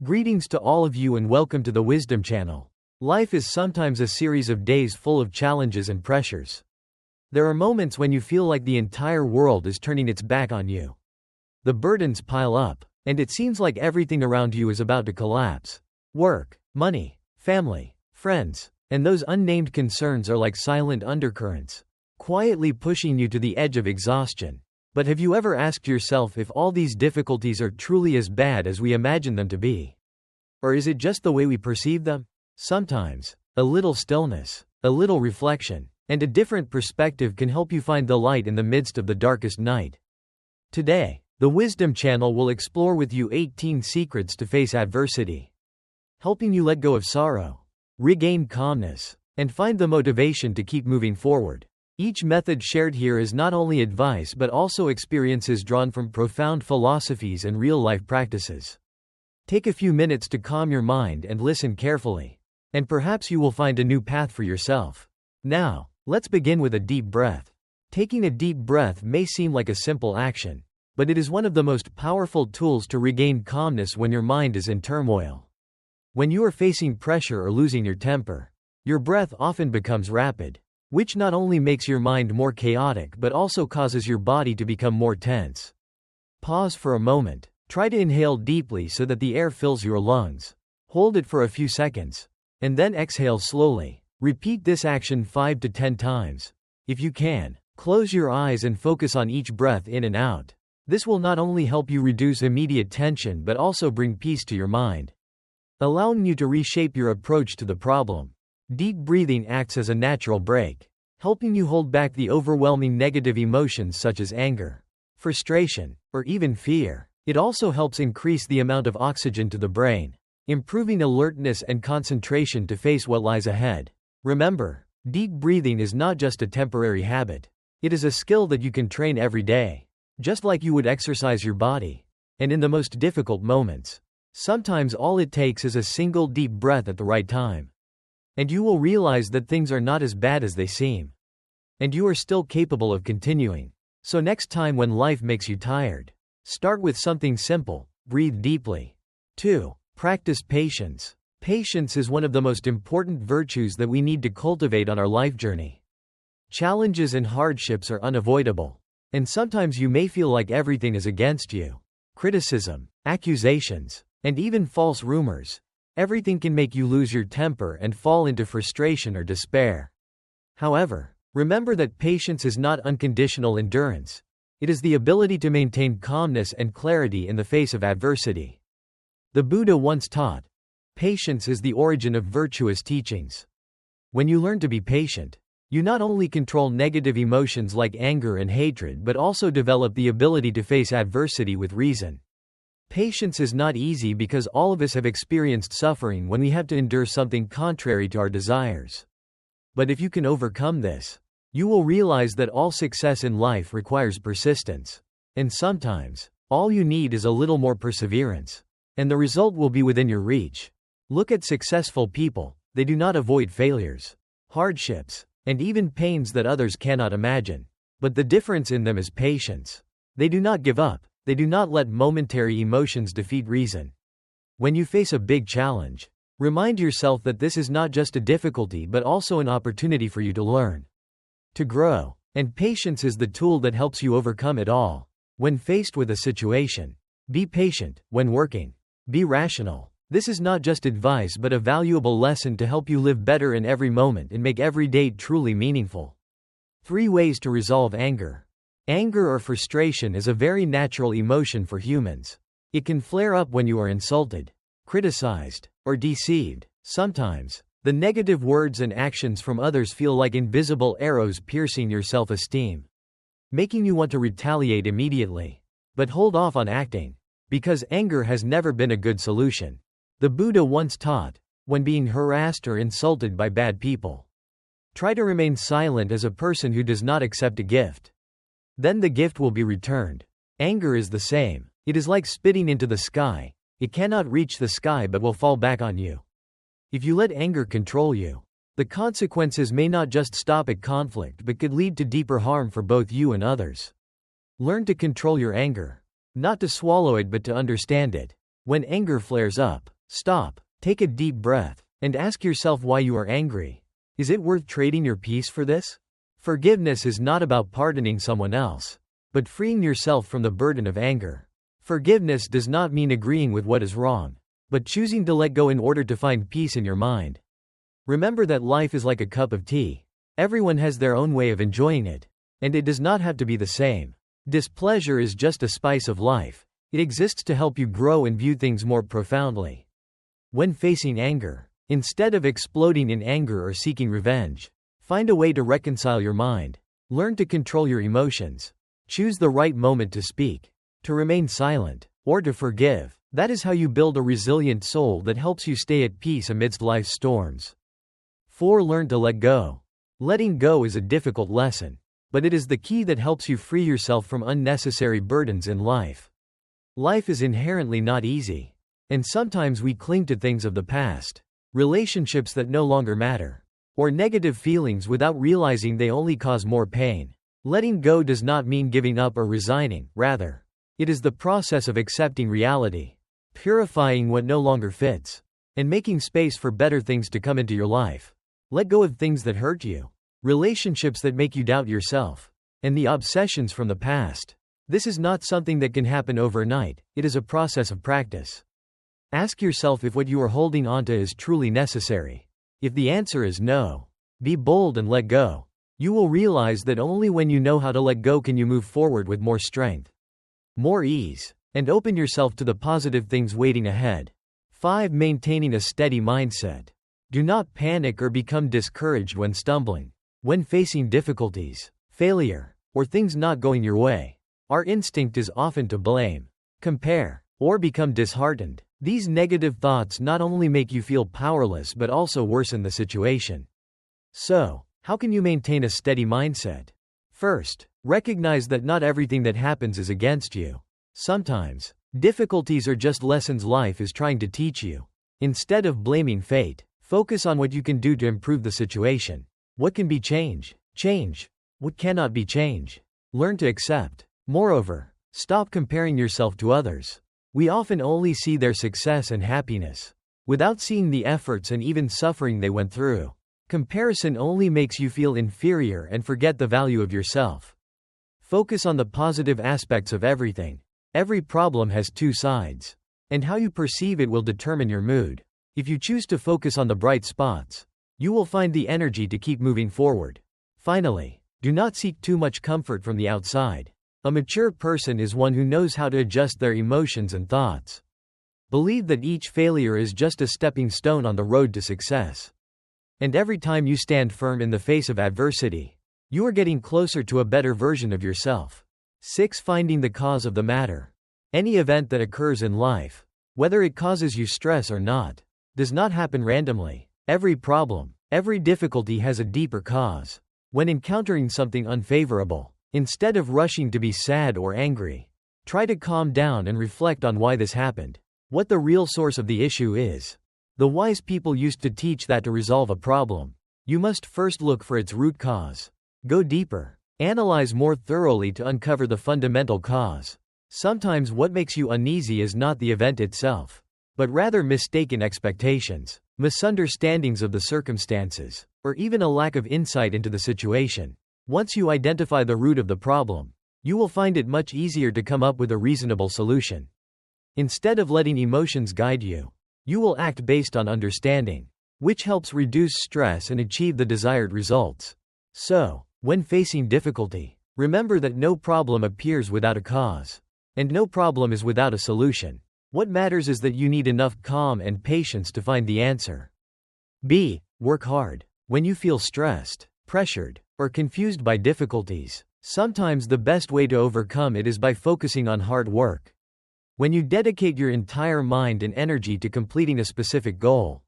Greetings to all of you and welcome to the Wisdom Channel. Life is sometimes a series of days full of challenges and pressures. There are moments when you feel like the entire world is turning its back on you. The burdens pile up, and it seems like everything around you is about to collapse. Work, money, family, friends, and those unnamed concerns are like silent undercurrents, quietly pushing you to the edge of exhaustion. But have you ever asked yourself if all these difficulties are truly as bad as we imagine them to be? Or is it just the way we perceive them? Sometimes, a little stillness, a little reflection, and a different perspective can help you find the light in the midst of the darkest night. Today, the Wisdom Channel will explore with you 18 secrets to face adversity, helping you let go of sorrow, regain calmness, and find the motivation to keep moving forward. Each method shared here is not only advice but also experiences drawn from profound philosophies and real-life practices. Take a few minutes to calm your mind and listen carefully, and perhaps you will find a new path for yourself. Now, let's begin with a deep breath. Taking a deep breath may seem like a simple action, but it is one of the most powerful tools to regain calmness when your mind is in turmoil. When you are facing pressure or losing your temper, your breath often becomes rapid, which not only makes your mind more chaotic but also causes your body to become more tense. Pause for a moment. Try to inhale deeply so that the air fills your lungs. Hold it for a few seconds, and then exhale slowly. Repeat this action 5 to 10 times. If you can, close your eyes and focus on each breath in and out. This will not only help you reduce immediate tension but also bring peace to your mind, allowing you to reshape your approach to the problem. Deep breathing acts as a natural break, helping you hold back the overwhelming negative emotions such as anger, frustration, or even fear. It also helps increase the amount of oxygen to the brain, improving alertness and concentration to face what lies ahead. Remember, deep breathing is not just a temporary habit. It is a skill that you can train every day, just like you would exercise your body. And in the most difficult moments, sometimes all it takes is a single deep breath at the right time, and you will realize that things are not as bad as they seem, and you are still capable of continuing. So next time when life makes you tired, start with something simple. Breathe deeply. 2. Practice patience. Patience is one of the most important virtues that we need to cultivate on our life journey. Challenges and hardships are unavoidable, and sometimes you may feel like everything is against you. Criticism, accusations, and even false rumors. Everything can make you lose your temper and fall into frustration or despair. However, remember that patience is not unconditional endurance. It is the ability to maintain calmness and clarity in the face of adversity. The Buddha once taught, "Patience is the origin of virtuous teachings." When you learn to be patient, you not only control negative emotions like anger and hatred but also develop the ability to face adversity with reason. Patience is not easy because all of us have experienced suffering when we have to endure something contrary to our desires. But if you can overcome this, you will realize that all success in life requires persistence. And sometimes, all you need is a little more perseverance, and the result will be within your reach. Look at successful people. They do not avoid failures, hardships, and even pains that others cannot imagine. But the difference in them is patience. They do not give up. They do not let momentary emotions defeat reason. When you face a big challenge, remind yourself that this is not just a difficulty but also an opportunity for you to learn, to grow, and patience is the tool that helps you overcome it all. When faced with a situation, be patient. When working, be rational. This is not just advice but a valuable lesson to help you live better in every moment and make every day truly meaningful. 3 ways to resolve anger. Anger or frustration is a very natural emotion for humans. It can flare up when you are insulted, criticized, or deceived. Sometimes, the negative words and actions from others feel like invisible arrows piercing your self-esteem, making you want to retaliate immediately. But hold off on acting, because anger has never been a good solution. The Buddha once taught, when being harassed or insulted by bad people, try to remain silent as a person who does not accept a gift. Then the gift will be returned. Anger is the same. It is like spitting into the sky. It cannot reach the sky but will fall back on you. If you let anger control you, the consequences may not just stop at conflict but could lead to deeper harm for both you and others. Learn to control your anger, not to swallow it but to understand it. When anger flares up, stop, take a deep breath, and ask yourself why you are angry. Is it worth trading your peace for this? Forgiveness is not about pardoning someone else, but freeing yourself from the burden of anger. Forgiveness does not mean agreeing with what is wrong, but choosing to let go in order to find peace in your mind. Remember that life is like a cup of tea. Everyone has their own way of enjoying it, and it does not have to be the same. Displeasure is just a spice of life. It exists to help you grow and view things more profoundly. When facing anger, instead of exploding in anger or seeking revenge, find a way to reconcile your mind. Learn to control your emotions. Choose the right moment to speak, to remain silent, or to forgive. That is how you build a resilient soul that helps you stay at peace amidst life's storms. 4. Learn to let go. Letting go is a difficult lesson, but it is the key that helps you free yourself from unnecessary burdens in life. Life is inherently not easy, and sometimes we cling to things of the past, relationships that no longer matter, or negative feelings without realizing they only cause more pain. Letting go does not mean giving up or resigning, rather, it is the process of accepting reality, purifying what no longer fits, and making space for better things to come into your life. Let go of things that hurt you, relationships that make you doubt yourself, and the obsessions from the past. This is not something that can happen overnight, it is a process of practice. Ask yourself if what you are holding onto is truly necessary. If the answer is no, be bold and let go. You will realize that only when you know how to let go can you move forward with more strength, more ease, and open yourself to the positive things waiting ahead. 5. Maintaining a steady mindset. Do not panic or become discouraged when stumbling. When facing difficulties, failure, or things not going your way, our instinct is often to blame, compare, or become disheartened. These negative thoughts not only make you feel powerless but also worsen the situation. So, how can you maintain a steady mindset? First, recognize that not everything that happens is against you. Sometimes, difficulties are just lessons life is trying to teach you. Instead of blaming fate, focus on what you can do to improve the situation. What can be changed? Change. What cannot be changed? Learn to accept. Moreover, stop comparing yourself to others. We often only see their success and happiness, without seeing the efforts and even suffering they went through. Comparison only makes you feel inferior and forget the value of yourself. Focus on the positive aspects of everything. Every problem has two sides, and how you perceive it will determine your mood. If you choose to focus on the bright spots, you will find the energy to keep moving forward. Finally, do not seek too much comfort from the outside. A mature person is one who knows how to adjust their emotions and thoughts. Believe that each failure is just a stepping stone on the road to success. And every time you stand firm in the face of adversity, you are getting closer to a better version of yourself. 6. Finding the cause of the matter. Any event that occurs in life, whether it causes you stress or not, does not happen randomly. Every problem, every difficulty has a deeper cause. When encountering something unfavorable, instead of rushing to be sad or angry, try to calm down and reflect on why this happened, what the real source of the issue is. The wise people used to teach that to resolve a problem, you must first look for its root cause. Go deeper. Analyze more thoroughly to uncover the fundamental cause. Sometimes what makes you uneasy is not the event itself, but rather mistaken expectations, misunderstandings of the circumstances, or even a lack of insight into the situation. Once you identify the root of the problem, you will find it much easier to come up with a reasonable solution. Instead of letting emotions guide you, you will act based on understanding, which helps reduce stress and achieve the desired results. So, when facing difficulty, remember that no problem appears without a cause, and no problem is without a solution. What matters is that you need enough calm and patience to find the answer. B. Work hard. When you feel stressed, pressured, or confused by difficulties, sometimes the best way to overcome it is by focusing on hard work. When you dedicate your entire mind and energy to completing a specific goal,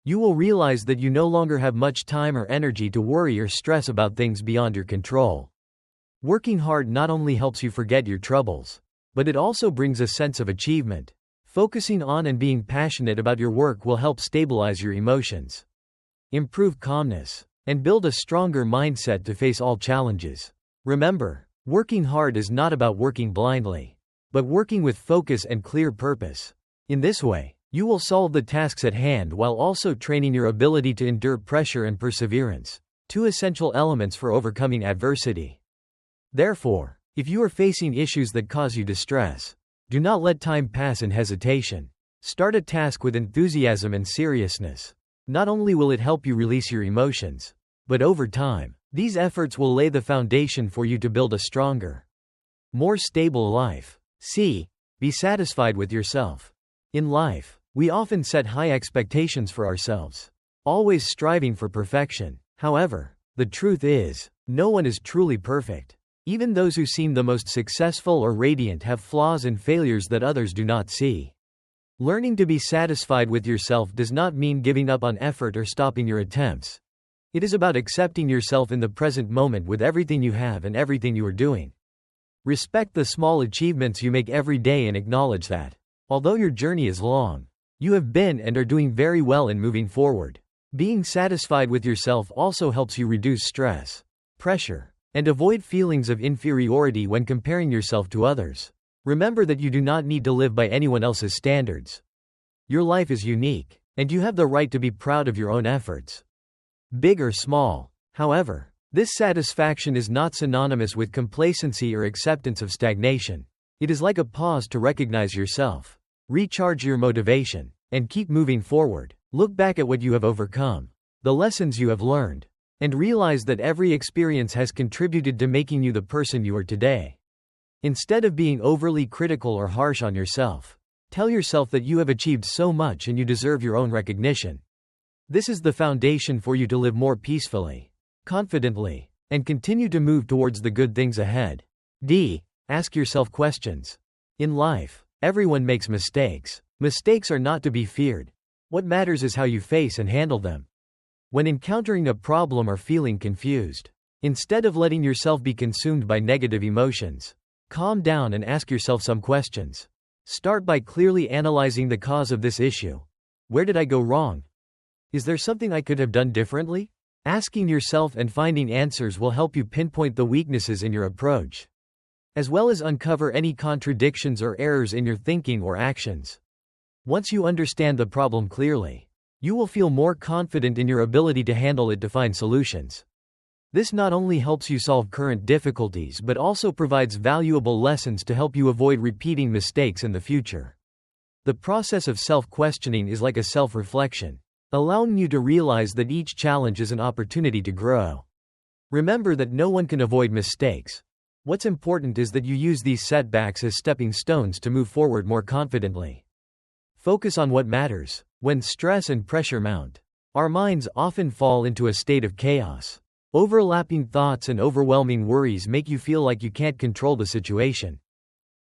you will realize that you no longer have much time or energy to worry or stress about things beyond your control. Working hard not only helps you forget your troubles, but it also brings a sense of achievement. Focusing on and being passionate about your work will help stabilize your emotions, improve calmness, and build a stronger mindset to face all challenges. Remember, working hard is not about working blindly, but working with focus and clear purpose. In this way, you will solve the tasks at hand while also training your ability to endure pressure and perseverance, two essential elements for overcoming adversity. Therefore, if you are facing issues that cause you distress, do not let time pass in hesitation. Start a task with enthusiasm and seriousness. Not only will it help you release your emotions, but over time, these efforts will lay the foundation for you to build a stronger, more stable life. C. Be satisfied with yourself. In life, we often set high expectations for ourselves, always striving for perfection. However, the truth is, no one is truly perfect. Even those who seem the most successful or radiant have flaws and failures that others do not see. Learning to be satisfied with yourself does not mean giving up on effort or stopping your attempts. It is about accepting yourself in the present moment with everything you have and everything you are doing. Respect the small achievements you make every day and acknowledge that, although your journey is long, you have been and are doing very well in moving forward. Being satisfied with yourself also helps you reduce stress, pressure, and avoid feelings of inferiority when comparing yourself to others. Remember that you do not need to live by anyone else's standards. Your life is unique, and you have the right to be proud of your own efforts, big or small. However, this satisfaction is not synonymous with complacency or acceptance of stagnation. It is like a pause to recognize yourself, recharge your motivation, and keep moving forward. Look back at what you have overcome, the lessons you have learned, and realize that every experience has contributed to making you the person you are today. Instead of being overly critical or harsh on yourself, tell yourself that you have achieved so much and you deserve your own recognition. This is the foundation for you to live more peacefully, confidently, and continue to move towards the good things ahead. D. Ask yourself questions. In life, everyone makes mistakes. Mistakes are not to be feared. What matters is how you face and handle them. When encountering a problem or feeling confused, instead of letting yourself be consumed by negative emotions, calm down and ask yourself some questions. Start by clearly analyzing the cause of this issue. Where did I go wrong? Is there something I could have done differently? Asking yourself and finding answers will help you pinpoint the weaknesses in your approach, as well as uncover any contradictions or errors in your thinking or actions. Once you understand the problem clearly, you will feel more confident in your ability to handle it to find solutions. This not only helps you solve current difficulties but also provides valuable lessons to help you avoid repeating mistakes in the future. The process of self-questioning is like a self-reflection, allowing you to realize that each challenge is an opportunity to grow. Remember that no one can avoid mistakes. What's important is that you use these setbacks as stepping stones to move forward more confidently. Focus on what matters. When stress and pressure mount, our minds often fall into a state of chaos. Overlapping thoughts and overwhelming worries make you feel like you can't control the situation.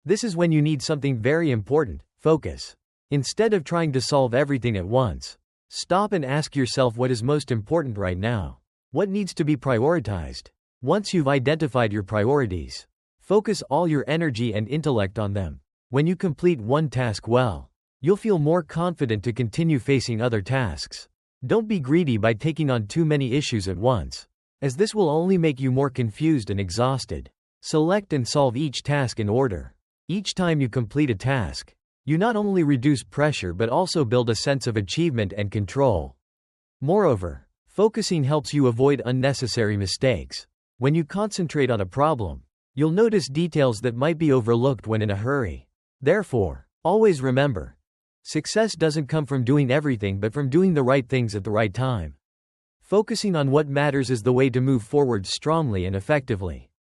This is when you need something very important: focus. Instead of trying to solve everything at once, stop and ask yourself what is most important right now. What needs to be prioritized? Once you've identified your priorities, focus all your energy and intellect on them. When you complete one task well, you'll feel more confident to continue facing other tasks. Don't be greedy by taking on too many issues at once, as this will only make you more confused and exhausted. Select and solve each task in order. Each time you complete a task, you not only reduce pressure but also build a sense of achievement and control. Moreover, focusing helps you avoid unnecessary mistakes. When you concentrate on a problem, you'll notice details that might be overlooked when in a hurry. Therefore, always remember, success doesn't come from doing everything but from doing the right things at the right time. Focusing on what matters is the way to move forward strongly and effectively.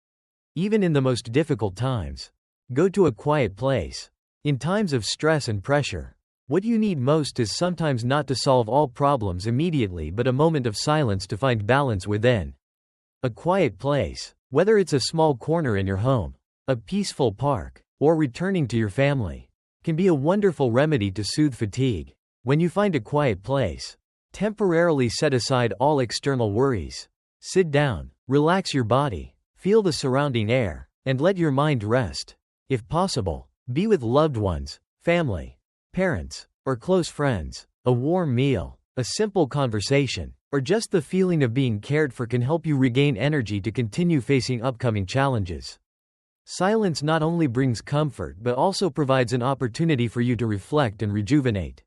Even in the most difficult times, go to a quiet place. In times of stress and pressure, what you need most is sometimes not to solve all problems immediately but a moment of silence to find balance within. A quiet place, whether it's a small corner in your home, a peaceful park, or returning to your family, can be a wonderful remedy to soothe fatigue. When you find a quiet place, temporarily set aside all external worries. Sit down, relax your body, feel the surrounding air, and let your mind rest. If possible, be with loved ones, family, parents, or close friends. A warm meal, a simple conversation, or just the feeling of being cared for can help you regain energy to continue facing upcoming challenges. Silence not only brings comfort but also provides an opportunity for you to reflect and rejuvenate.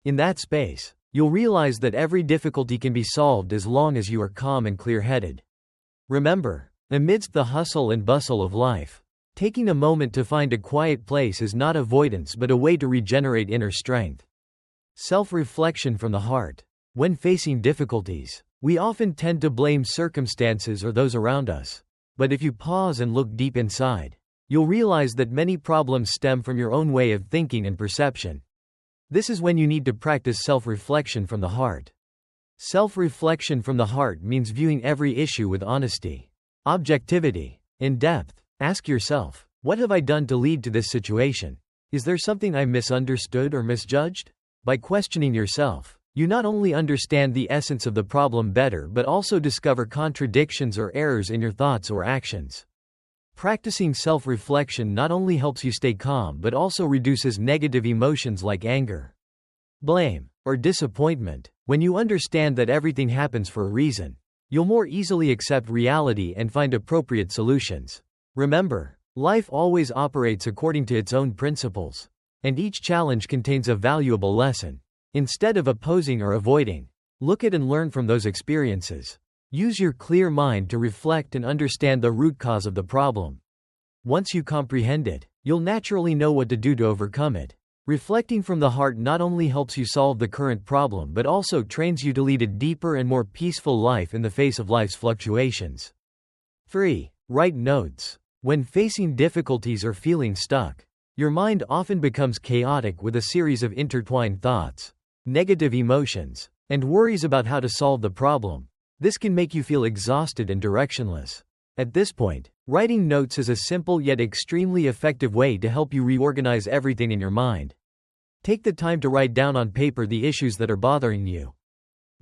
In that space, you'll realize that every difficulty can be solved as long as you are calm and clear-headed. Remember, amidst the hustle and bustle of life, taking a moment to find a quiet place is not avoidance but a way to regenerate inner strength. Self-reflection from the heart. When facing difficulties, we often tend to blame circumstances or those around us. But if you pause and look deep inside, you'll realize that many problems stem from your own way of thinking and perception. This is when you need to practice self-reflection from the heart. Self-reflection from the heart means viewing every issue with honesty, objectivity, and depth. Ask yourself, what have I done to lead to this situation? Is there something I misunderstood or misjudged? By questioning yourself, you not only understand the essence of the problem better but also discover contradictions or errors in your thoughts or actions. Practicing self-reflection not only helps you stay calm but also reduces negative emotions like anger, blame, or disappointment. When you understand that everything happens for a reason, you'll more easily accept reality and find appropriate solutions. Remember, life always operates according to its own principles, and each challenge contains a valuable lesson. Instead of opposing or avoiding, look at and learn from those experiences. Use your clear mind to reflect and understand the root cause of the problem. Once you comprehend it, you'll naturally know what to do to overcome it. Reflecting from the heart not only helps you solve the current problem but also trains you to lead a deeper and more peaceful life in the face of life's fluctuations. 3. Write notes. When facing difficulties or feeling stuck, your mind often becomes chaotic with a series of intertwined thoughts, negative emotions, and worries about how to solve the problem. This can make you feel exhausted and directionless. At this point, writing notes is a simple yet extremely effective way to help you reorganize everything in your mind. Take the time to write down on paper the issues that are bothering you.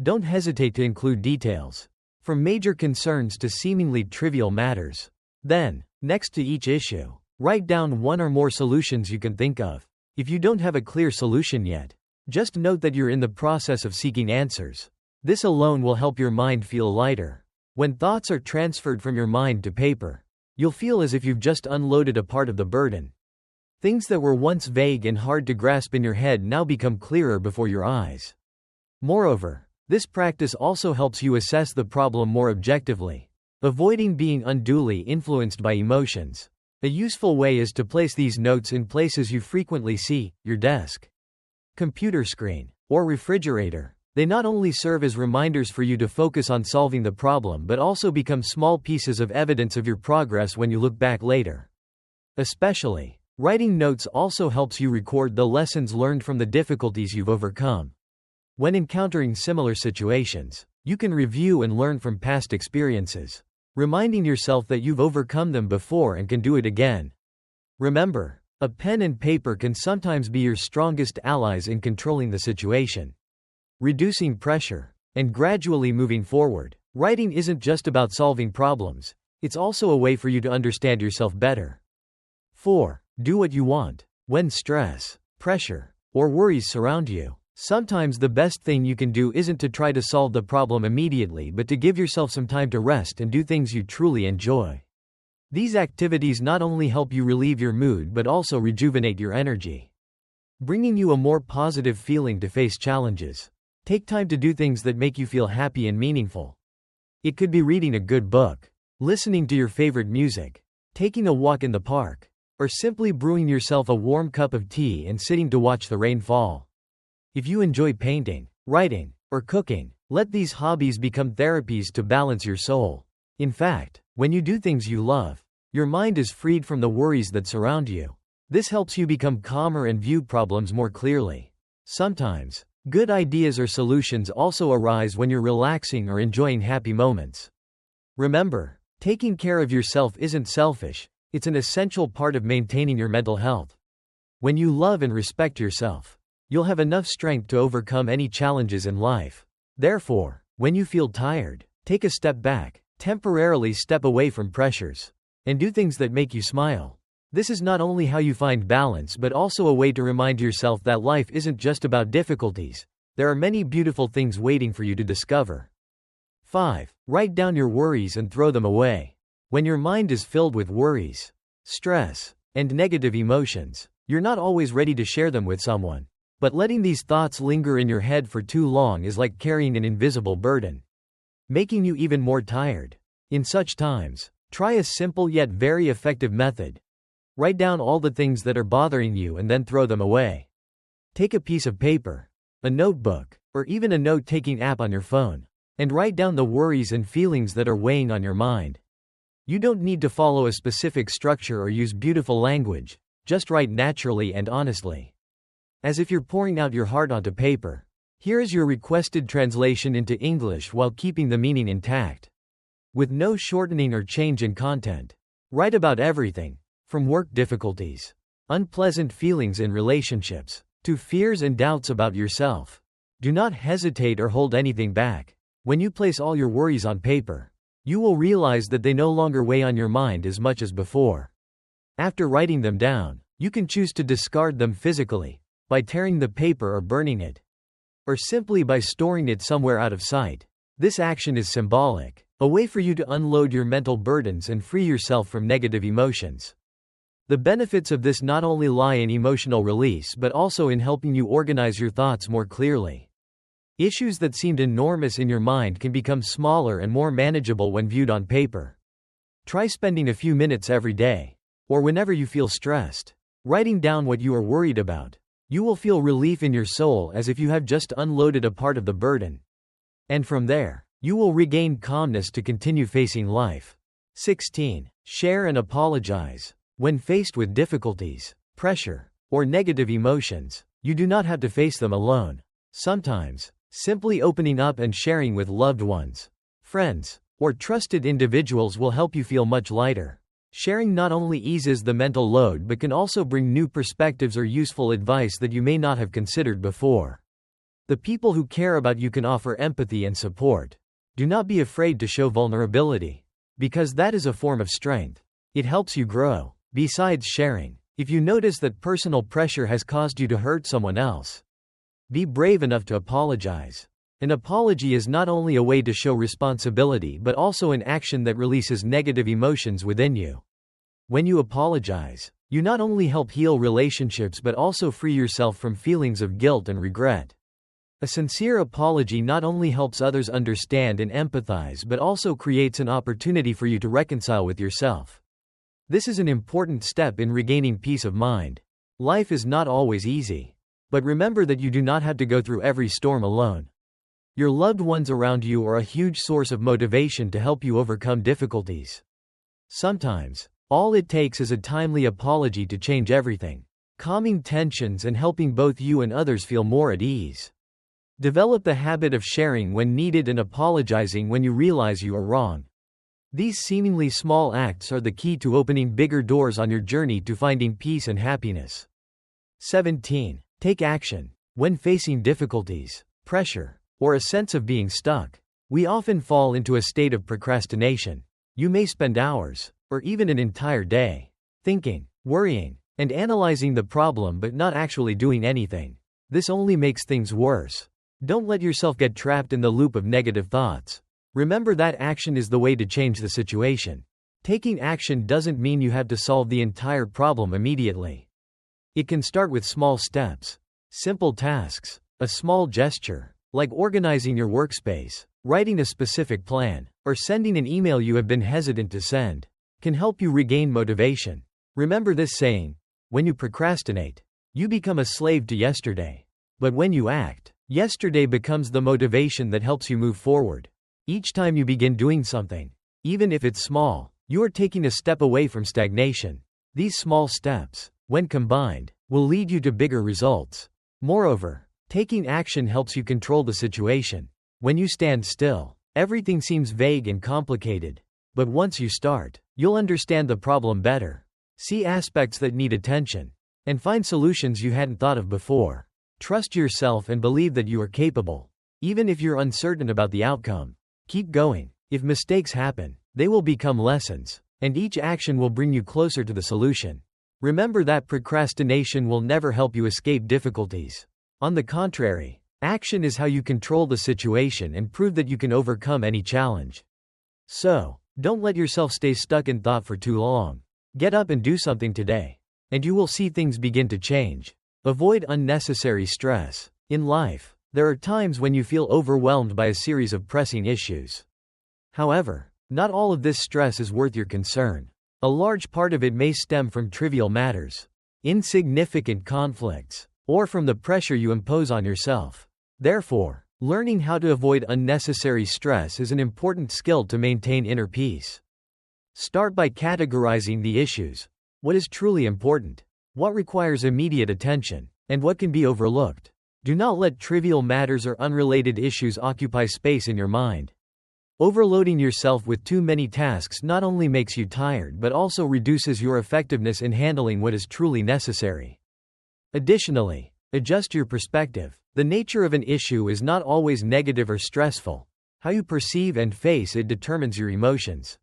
Don't hesitate to include details, from major concerns to seemingly trivial matters. Then, next to each issue, write down one or more solutions you can think of. If you don't have a clear solution yet, just note that you're in the process of seeking answers. This alone will help your mind feel lighter. When thoughts are transferred from your mind to paper, you'll feel as if you've just unloaded a part of the burden. Things that were once vague and hard to grasp in your head now become clearer before your eyes. Moreover, this practice also helps you assess the problem more objectively, avoiding being unduly influenced by emotions. A useful way is to place these notes in places you frequently see: your desk, computer screen, or refrigerator. They not only serve as reminders for you to focus on solving the problem but also become small pieces of evidence of your progress when you look back later. Especially, writing notes also helps you record the lessons learned from the difficulties you've overcome. When encountering similar situations, you can review and learn from past experiences, reminding yourself that you've overcome them before and can do it again. Remember, a pen and paper can sometimes be your strongest allies in controlling the situation, reducing pressure, and gradually moving forward. Writing isn't just about solving problems, it's also a way for you to understand yourself better. 4. Do what you want. When stress, pressure, or worries surround you, sometimes the best thing you can do isn't to try to solve the problem immediately but to give yourself some time to rest and do things you truly enjoy. These activities not only help you relieve your mood but also rejuvenate your energy, bringing you a more positive feeling to face challenges. Take time to do things that make you feel happy and meaningful. It could be reading a good book, listening to your favorite music, taking a walk in the park, or simply brewing yourself a warm cup of tea and sitting to watch the rain fall. If you enjoy painting, writing, or cooking, let these hobbies become therapies to balance your soul. In fact, when you do things you love, your mind is freed from the worries that surround you. This helps you become calmer and view problems more clearly. Sometimes, good ideas or solutions also arise when you're relaxing or enjoying happy moments. Remember, taking care of yourself isn't selfish, it's an essential part of maintaining your mental health. When you love and respect yourself, you'll have enough strength to overcome any challenges in life. Therefore, when you feel tired, take a step back, temporarily step away from pressures, and do things that make you smile. This is not only how you find balance but also a way to remind yourself that life isn't just about difficulties. There are many beautiful things waiting for you to discover. 5. Write down your worries and throw them away. When your mind is filled with worries, stress, and negative emotions. You're not always ready to share them with someone. But letting these thoughts linger in your head for too long is like carrying an invisible burden, making you even more tired. In such times, try a simple yet very effective method. Write down all the things that are bothering you and then throw them away. Take a piece of paper, a notebook, or even a note-taking app on your phone, and write down the worries and feelings that are weighing on your mind. You don't need to follow a specific structure or use beautiful language, just write naturally and honestly, as if you're pouring out your heart onto paper. Here is your requested translation into English while keeping the meaning intact, with no shortening or change in content. Write about everything, from work difficulties, unpleasant feelings in relationships, to fears and doubts about yourself. Do not hesitate or hold anything back. When you place all your worries on paper, you will realize that they no longer weigh on your mind as much as before. After writing them down, you can choose to discard them physically, by tearing the paper or burning it, or simply by storing it somewhere out of sight. This action is symbolic, a way for you to unload your mental burdens and free yourself from negative emotions. The benefits of this not only lie in emotional release but also in helping you organize your thoughts more clearly. Issues that seemed enormous in your mind can become smaller and more manageable when viewed on paper. Try spending a few minutes every day, or whenever you feel stressed, writing down what you are worried about. You will feel relief in your soul as if you have just unloaded a part of the burden. And from there, you will regain calmness to continue facing life. 16. Share and apologize. When faced with difficulties, pressure, or negative emotions, you do not have to face them alone. Sometimes, simply opening up and sharing with loved ones, friends, or trusted individuals will help you feel much lighter. Sharing not only eases the mental load but can also bring new perspectives or useful advice that you may not have considered before. The people who care about you can offer empathy and support. Do not be afraid to show vulnerability, because that is a form of strength. It helps you grow. Besides sharing, if you notice that personal pressure has caused you to hurt someone else, be brave enough to apologize. An apology is not only a way to show responsibility but also an action that releases negative emotions within you. When you apologize, you not only help heal relationships but also free yourself from feelings of guilt and regret. A sincere apology not only helps others understand and empathize but also creates an opportunity for you to reconcile with yourself. This is an important step in regaining peace of mind. Life is not always easy, but remember that you do not have to go through every storm alone. Your loved ones around you are a huge source of motivation to help you overcome difficulties. Sometimes, all it takes is a timely apology to change everything, calming tensions and helping both you and others feel more at ease. Develop the habit of sharing when needed and apologizing when you realize you are wrong. These seemingly small acts are the key to opening bigger doors on your journey to finding peace and happiness. 17. Take action. When facing difficulties, pressure, or a sense of being stuck, we often fall into a state of procrastination. You may spend hours, or even an entire day, thinking, worrying, and analyzing the problem but not actually doing anything. This only makes things worse. Don't let yourself get trapped in the loop of negative thoughts. Remember that action is the way to change the situation. Taking action doesn't mean you have to solve the entire problem immediately. It can start with small steps, simple tasks, a small gesture, like organizing your workspace, writing a specific plan, or sending an email you have been hesitant to send, can help you regain motivation. Remember this saying: when you procrastinate, you become a slave to yesterday. But when you act, yesterday becomes the motivation that helps you move forward. Each time you begin doing something, even if it's small, you are taking a step away from stagnation. These small steps, when combined, will lead you to bigger results. Moreover, taking action helps you control the situation. When you stand still, everything seems vague and complicated. But once you start, you'll understand the problem better, see aspects that need attention, and find solutions you hadn't thought of before. Trust yourself and believe that you are capable. Even if you're uncertain about the outcome, keep going. If mistakes happen, they will become lessons, and each action will bring you closer to the solution. Remember that procrastination will never help you escape difficulties. On the contrary, action is how you control the situation and prove that you can overcome any challenge. So, don't let yourself stay stuck in thought for too long. Get up and do something today, and you will see things begin to change. Avoid unnecessary stress. In life, there are times when you feel overwhelmed by a series of pressing issues. However, not all of this stress is worth your concern. A large part of it may stem from trivial matters, insignificant conflicts, or from the pressure you impose on yourself. Therefore, learning how to avoid unnecessary stress is an important skill to maintain inner peace. Start by categorizing the issues. What is truly important? What requires immediate attention? And what can be overlooked? Do not let trivial matters or unrelated issues occupy space in your mind. Overloading yourself with too many tasks not only makes you tired but also reduces your effectiveness in handling what is truly necessary. Additionally, adjust your perspective. The nature of an issue is not always negative or stressful. How you perceive and face it determines your emotions.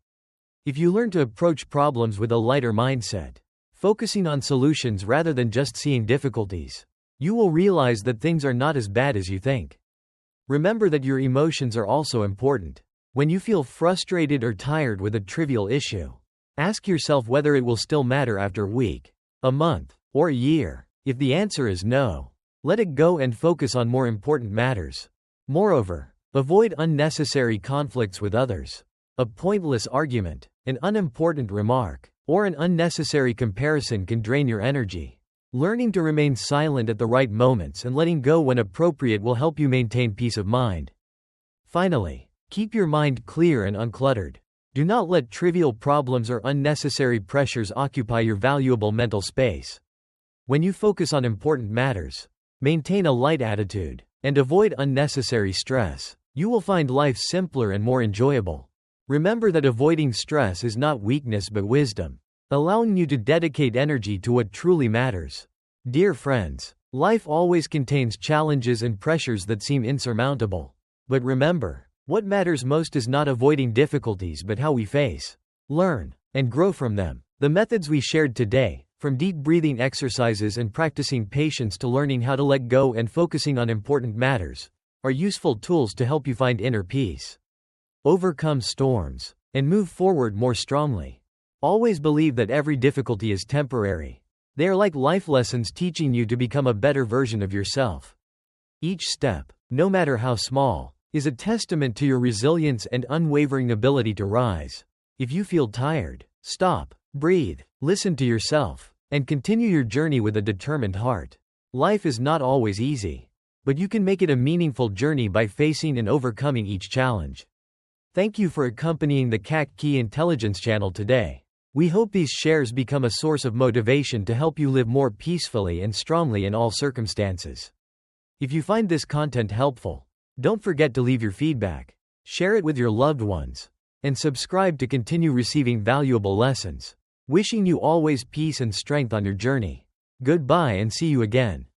If you learn to approach problems with a lighter mindset, focusing on solutions rather than just seeing difficulties, you will realize that things are not as bad as you think. Remember that your emotions are also important. When you feel frustrated or tired with a trivial issue, ask yourself whether it will still matter after a week, a month, or a year. If the answer is no, let it go and focus on more important matters. Moreover, avoid unnecessary conflicts with others. A pointless argument, an unimportant remark, or an unnecessary comparison can drain your energy. Learning to remain silent at the right moments and letting go when appropriate will help you maintain peace of mind. Finally, keep your mind clear and uncluttered. Do not let trivial problems or unnecessary pressures occupy your valuable mental space. When you focus on important matters, maintain a light attitude, and avoid unnecessary stress, you will find life simpler and more enjoyable. Remember that avoiding stress is not weakness but wisdom, allowing you to dedicate energy to what truly matters. Dear friends, life always contains challenges and pressures that seem insurmountable. But remember, what matters most is not avoiding difficulties but how we face, learn, and grow from them. The methods we shared today, from deep breathing exercises and practicing patience to learning how to let go and focusing on important matters, are useful tools to help you find inner peace, overcome storms, and move forward more strongly. Always believe that every difficulty is temporary. They are like life lessons teaching you to become a better version of yourself. Each step, no matter how small, is a testament to your resilience and unwavering ability to rise. If you feel tired, stop, breathe, listen to yourself, and continue your journey with a determined heart. Life is not always easy, but you can make it a meaningful journey by facing and overcoming each challenge. Thank you for accompanying the CAC Key Intelligence channel today. We hope these shares become a source of motivation to help you live more peacefully and strongly in all circumstances. If you find this content helpful, don't forget to leave your feedback, share it with your loved ones, and subscribe to continue receiving valuable lessons. Wishing you always peace and strength on your journey. Goodbye and see you again.